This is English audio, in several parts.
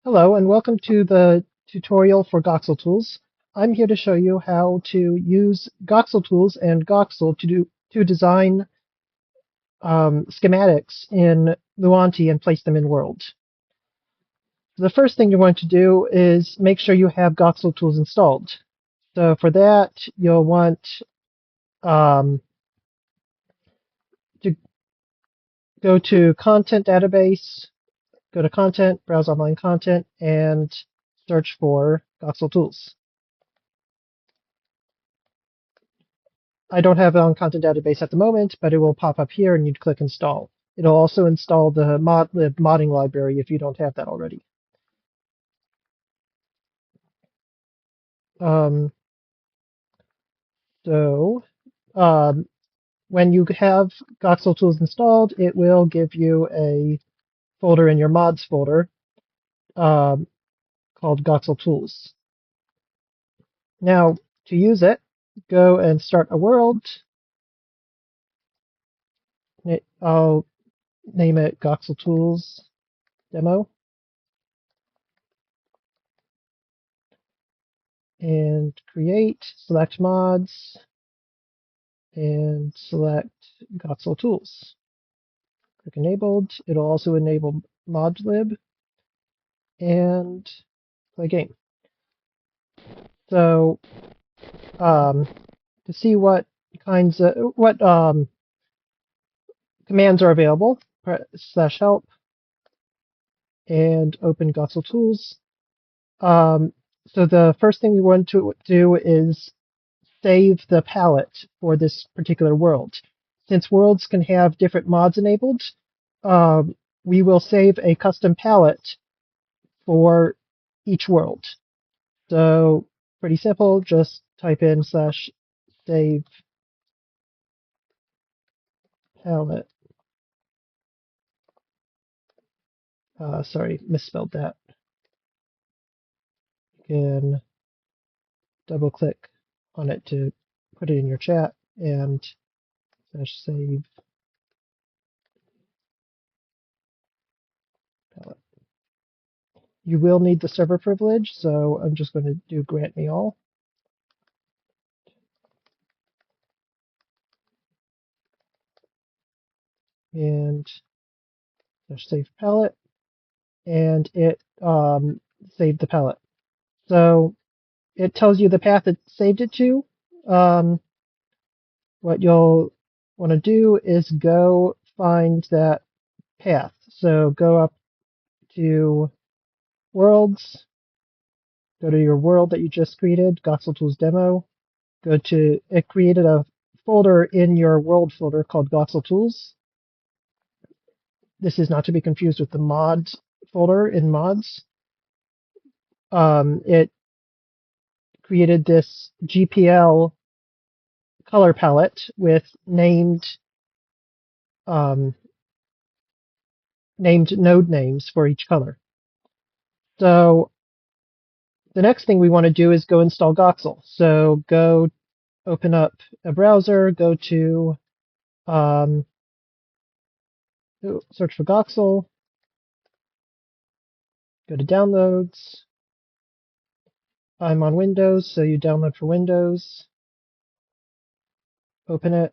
Hello and welcome to the tutorial for Goxel tools. I'm here to show you how to use Goxel tools and Goxel to design schematics in Luanti and place them in World. The first thing you want to do is make sure you have Goxel tools installed. So for that, you'll want to go to Content Database, go to Content, browse online content, and search for Goxel tools. I don't have it on Content Database at the moment, but it will pop up here and you'd click Install. It'll also install the modlib modding library if you don't have that already. Um, so when you have Goxel tools installed, it will give you a folder in your mods folder um, called Goxel tools. Now, to use it, go and start a world. I'll name it Goxel tools demo. And create, select mods, and select Goxel tools. Click enabled. It'll also enable modlib and play game. So to see what kinds of commands are available, press /help and open Goxel tools. So the first thing we want to do is save the palette for this particular world. Since worlds can have different mods enabled, we will save a custom palette for each world. So pretty simple, just type in /save palette. Sorry, misspelled that. You can double click on it to put it in your chat and /save palette. You will need the server privilege, so I'm just going to do grant me all. And /save palette, and it saved the palette. So it tells you the path it saved it to. What you'll want to do is go find that path. So go up to Worlds, go to your world that you just created, Goxel Tools Demo. It created a folder in your world folder called Goxel Tools. This is not to be confused with the mods folder in mods. It created this GPL color palette with named node names for each color. So the next thing we want to do is go install Goxel. So go open up a browser, go to search for Goxel, go to downloads. I'm on Windows, so you download for Windows, open it,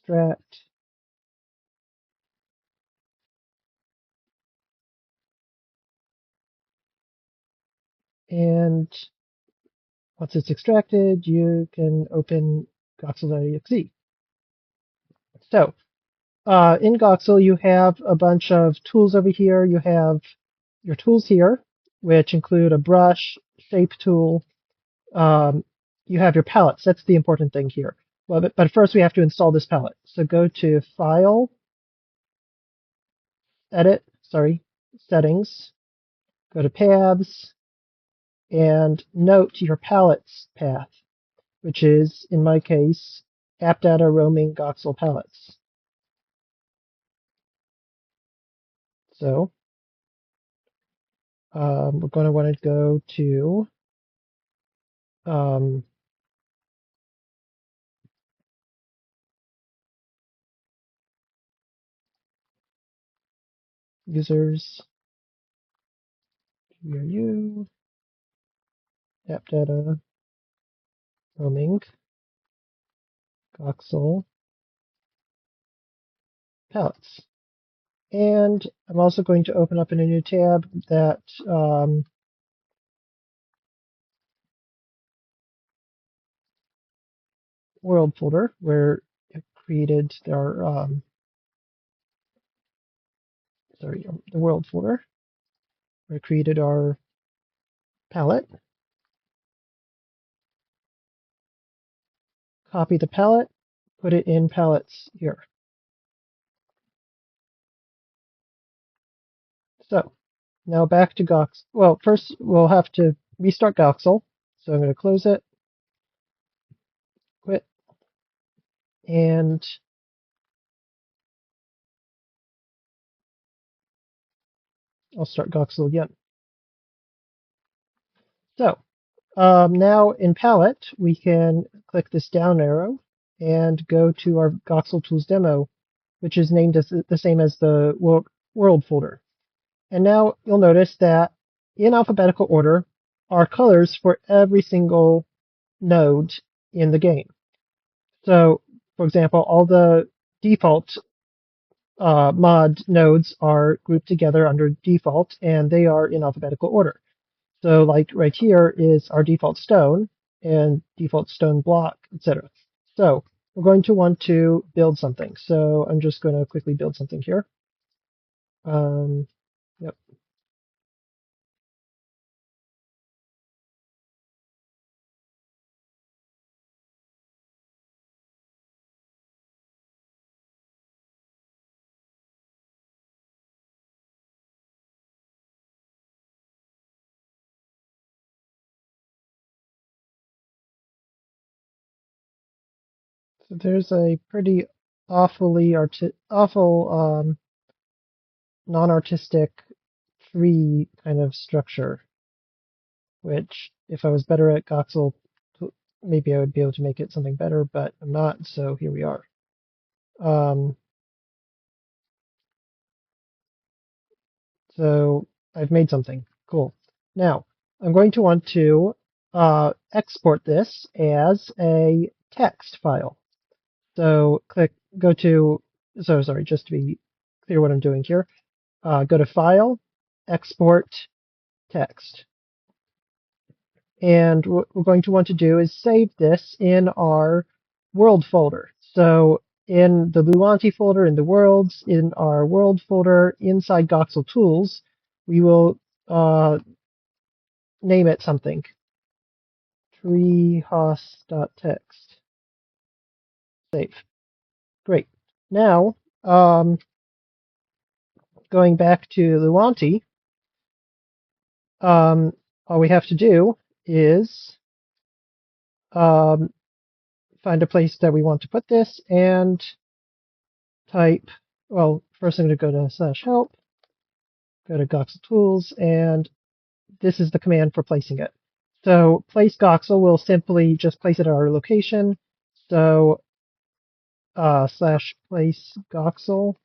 extract, and once it's extracted, you can open Goxel.exe. So in Goxel, you have a bunch of tools over here. You have your tools here, which include a brush, shape tool. You have your palettes. That's the important thing here. Well, but first we have to install this palette. So go to File, Settings, go to Paths, and note your palette's path, which is, in my case, AppData roaming Goxel palettes. So we're going to want to go to users, GRU, app data, roaming, Goxel, palettes. And I'm also going to open up in a new tab that world folder where it created our, the world folder where it created our palette. Copy the palette, put it in palettes here. So now back to Gox. Well, first we'll have to restart Goxel. So I'm going to close it, quit, and I'll start Goxel again. So now in palette, we can click this down arrow and go to our Goxel Tools demo, which is named as the same as the world folder. And now you'll notice that in alphabetical order are colors for every single node in the game. So, for example, all the default mod nodes are grouped together under default, and they are in alphabetical order. So, like right here is our default stone and default stone block, etc. So, we're going to want to build something. So, I'm just going to quickly build something here. Yep. So there's a pretty awful non-artistic tree kind of structure, which if I was better at Goxel, maybe I would be able to make it something better, but I'm not, so here we are. So I've made something. Cool. Now, I'm going to want to export this as a text file. So sorry, just to be clear what I'm doing here, go to File, Export Text. And what we're going to want to do is save this in our world folder. So in the Luanti folder, in the worlds, in our world folder, inside Goxel Tools, we will name it something. Treehouse.txt. Save. Great. Now, going back to Luanti, all we have to do is find a place that we want to put this and type, well, first I'm going to go to /help, go to Goxel Tools, and this is the command for placing it. So place Goxel will simply just place it at our location. So /place Goxel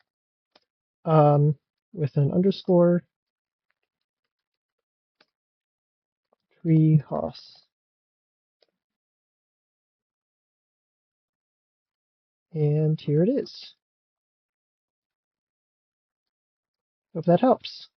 with an underscore treehouse. And here it is. Hope that helps.